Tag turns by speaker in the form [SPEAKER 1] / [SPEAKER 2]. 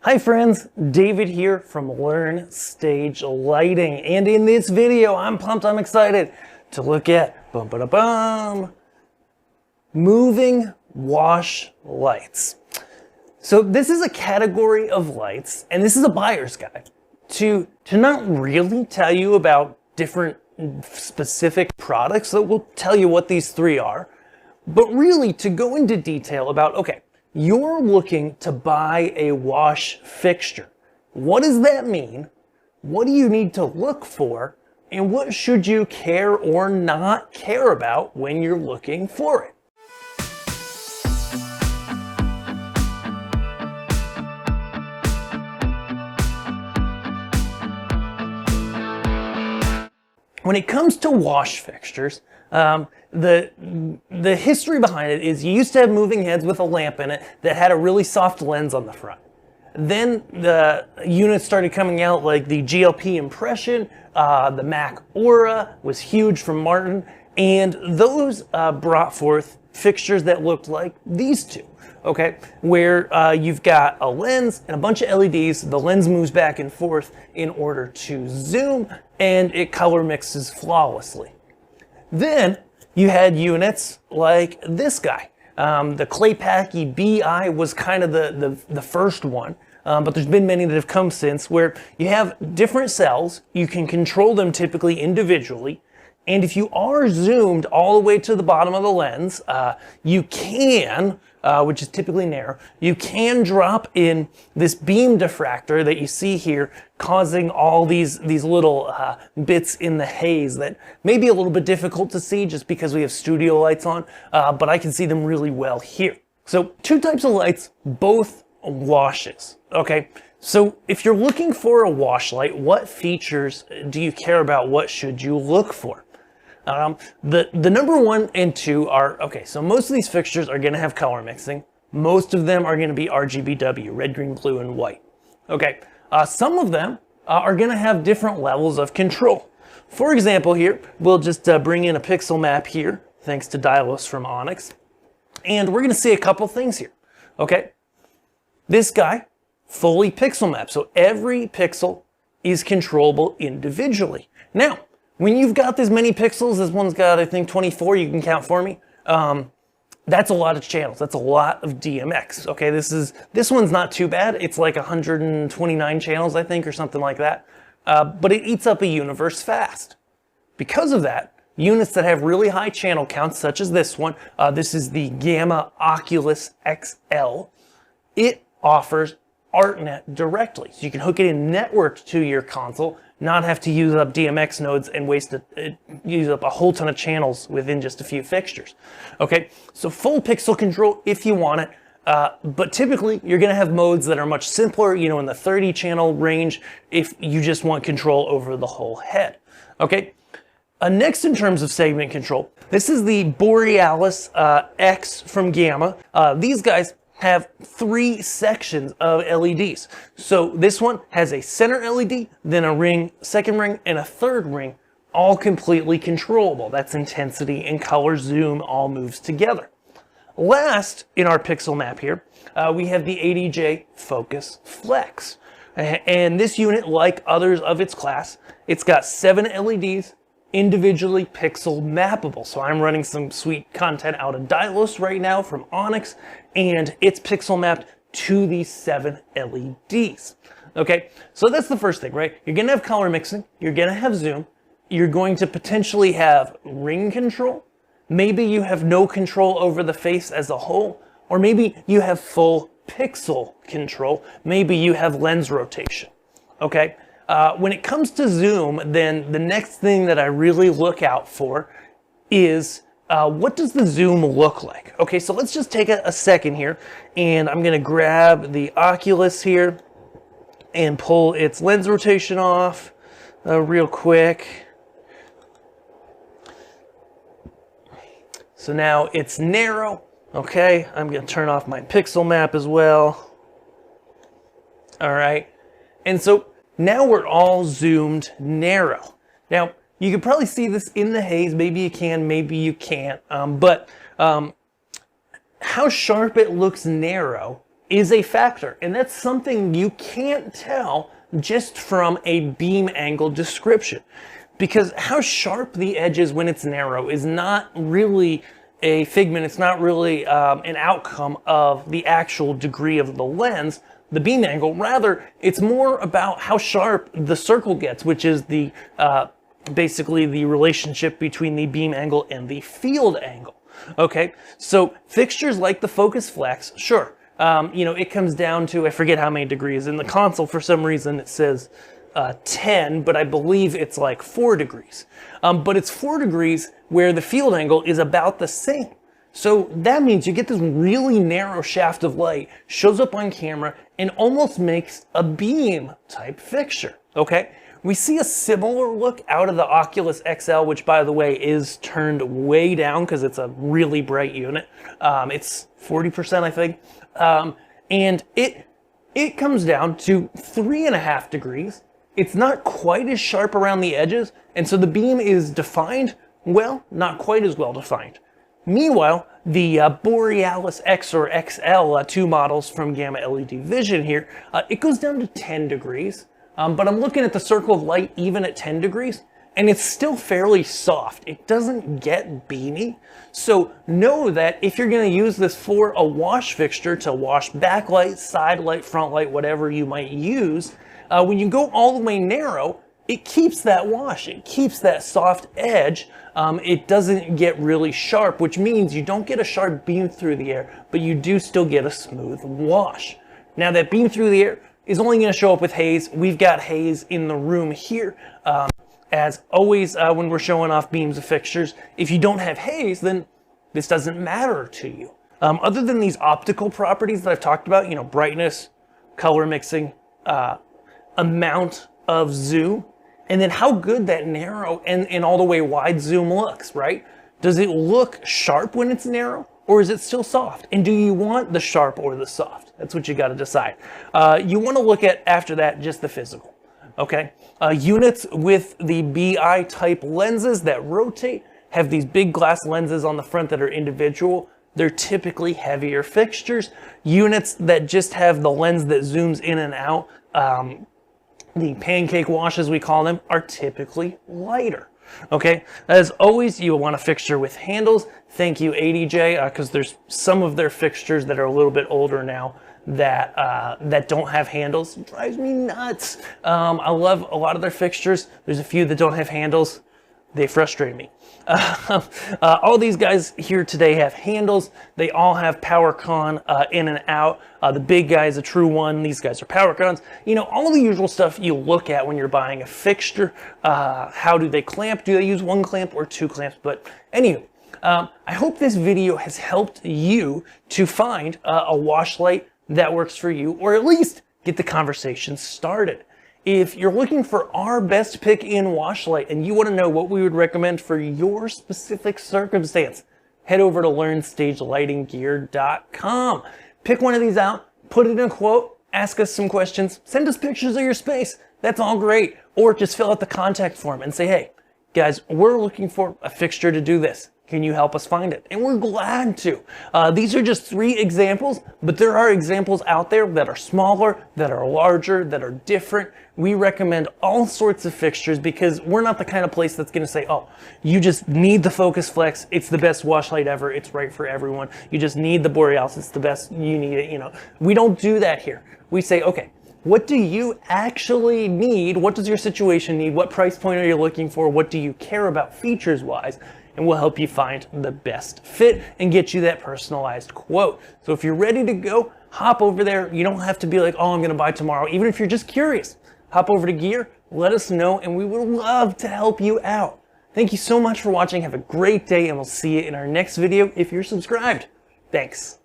[SPEAKER 1] Hi friends, David here from Learn Stage Lighting, and in this video I'm pumped, I'm excited to look at moving wash lights. So this is a category of lights, and this is a buyer's guide to not really tell you about different specific products that will tell you what these three are, but really to go into detail about, okay, you're looking to buy a wash fixture. What does that mean? What do you need to look for? And what should you care or not care about when you're looking for it? When it comes to wash fixtures, the history behind it is you used to have moving heads with a lamp in it that had a really soft lens on the front. Then the units started coming out like the GLP Impression, the Mac Aura was huge from Martin, and those brought forth fixtures that looked like these two. Okay, where you've got a lens and a bunch of LEDs, the lens moves back and forth in order to zoom, and it color mixes flawlessly. Then you had units like this guy. The Claypaky BI was kind of the first one, but there's been many that have come since, where you have different cells, you can control them typically individually, and if you are zoomed all the way to the bottom of the lens, you can, which is typically narrow, you can drop in this beam diffractor that you see here, causing all these little bits in the haze that may be a little bit difficult to see just because we have studio lights on, but I can see them really well here. So two types of lights, both washes, okay? So if you're looking for a wash light, what features do you care about? What should you look for? The number 1 and 2 are, okay, so most of these fixtures are going to have color mixing. Most of them are going to be RGBW, red, green, blue, and white. Okay, some of them are going to have different levels of control. For example here, we'll just bring in a pixel map here, thanks to Dialos from Onyx. And we're going to see a couple things here. Okay, this guy, fully pixel map. So every pixel is controllable individually. Now, when you've got this many pixels, this one's got, I think, 24, you can count for me. That's a lot of channels. That's a lot of DMX. Okay, this one's not too bad. It's like 129 channels, I think, or something like that. But it eats up a universe fast. Because of that, units that have really high channel counts, such as this one, this is the Gamma Oculus XL, it offers ArtNet directly. So you can hook it in networked to your console, not have to use up DMX nodes and use up a whole ton of channels within just a few fixtures. Okay, so full pixel control if you want it, but typically you're going to have modes that are much simpler, you know, in the 30 channel range if you just want control over the whole head. Okay, next in terms of segment control, this is the Borealis X from Gamma. These guys have 3 sections of LEDs. So this one has a center LED, then a ring, second ring, and a third ring, all completely controllable. That's intensity and color zoom all moves together. Last in our pixel map here, we have the ADJ Focus Flex. And this unit, like others of its class, it's got 7 LEDs, individually pixel mappable. So I'm running some sweet content out of Dialos right now from Onyx, and it's pixel mapped to these 7 LEDs. Okay, so that's the first thing, right? You're gonna have color mixing, you're gonna have zoom, you're going to potentially have ring control, maybe you have no control over the face as a whole, or maybe you have full pixel control, maybe you have lens rotation. Okay, when it comes to zoom, then the next thing that I really look out for is what does the zoom look like? Okay, so let's just take a second here, and I'm going to grab the Oculus here and pull its lens rotation off real quick. So now it's narrow. Okay, I'm going to turn off my pixel map as well. All right, and so now we're all zoomed narrow. Now, you can probably see this in the haze. Maybe you can, maybe you can't. But how sharp it looks narrow is a factor. And that's something you can't tell just from a beam angle description. Because how sharp the edge is when it's narrow is not really a figment, it's not really an outcome of the actual degree of the lens, the beam angle. Rather, it's more about how sharp the circle gets, which is the basically the relationship between the beam angle and the field angle. Okay, so fixtures like the Focus Flex, sure, you know, it comes down to, I forget how many degrees. In the console, for some reason, it says 10, but I believe it's like 4 degrees. But it's 4 degrees where the field angle is about the same. So that means you get this really narrow shaft of light, shows up on camera, and almost makes a beam type fixture, okay? We see a similar look out of the Oculus XL, which, by the way, is turned way down because it's a really bright unit. It's 40%, I think. And it comes down to 3.5 degrees. It's not quite as sharp around the edges, and so the beam is defined, well, not quite as well defined. Meanwhile, the Borealis X or XL, 2 models from Gamma LED Vision here, it goes down to 10 degrees. But I'm looking at the circle of light even at 10 degrees, and it's still fairly soft. It doesn't get beamy. So know that if you're going to use this for a wash fixture to wash backlight, side light, front light, whatever you might use, when you go all the way narrow, it keeps that wash. It keeps that soft edge. It doesn't get really sharp, which means you don't get a sharp beam through the air, but you do still get a smooth wash. Now that beam through the air is only going to show up with haze. We've got haze in the room here. As always, when we're showing off beams of fixtures, if you don't have haze, then this doesn't matter to you. Other than these optical properties that I've talked about, you know, brightness, color mixing, amount of zoom, and then how good that narrow and all the way wide zoom looks, right? Does it look sharp when it's narrow, or is it still soft? And do you want the sharp or the soft? That's what you got to decide. You want to look at, after that, just the physical, okay? Units with the BI type lenses that rotate have these big glass lenses on the front that are individual. They're typically heavier fixtures. Units that just have the lens that zooms in and out, the pancake washes we call them, are typically lighter. Okay, as always, you want a fixture with handles. Thank you, ADJ, because there's some of their fixtures that are a little bit older now that that don't have handles. It drives me nuts. I love a lot of their fixtures. There's a few that don't have handles. They frustrate me. All these guys here today have handles. They all have power con in and out. The big guy is a true one. These guys are power cons. You know, all the usual stuff you look at when you're buying a fixture. How do they clamp? Do they use 1 clamp or 2 clamps? But anyway, I hope this video has helped you to find a wash light that works for you, or at least get the conversation started. If you're looking for our best pick in wash light and you want to know what we would recommend for your specific circumstance, head over to LearnStageLightingGear.com. Pick one of these out, put it in a quote, ask us some questions, send us pictures of your space. That's all great. Or just fill out the contact form and say, hey, guys, we're looking for a fixture to do this. Can you help us find it? And we're glad to. These are just 3 examples, but there are examples out there that are smaller, that are larger, that are different. We recommend all sorts of fixtures because we're not the kind of place that's going to say, oh, you just need the Focus Flex. It's the best wash light ever. It's right for everyone. You just need the Borealis. It's the best. You need it. You know, we don't do that here. We say, okay, what do you actually need? What does your situation need? What price point are you looking for? What do you care about features-wise? And we'll help you find the best fit and get you that personalized quote. So if you're ready to go, hop over there. You don't have to be like, oh, I'm going to buy tomorrow. Even if you're just curious, hop over to Gear, let us know, and we would love to help you out. Thank you so much for watching. Have a great day, and we'll see you in our next video if you're subscribed. Thanks.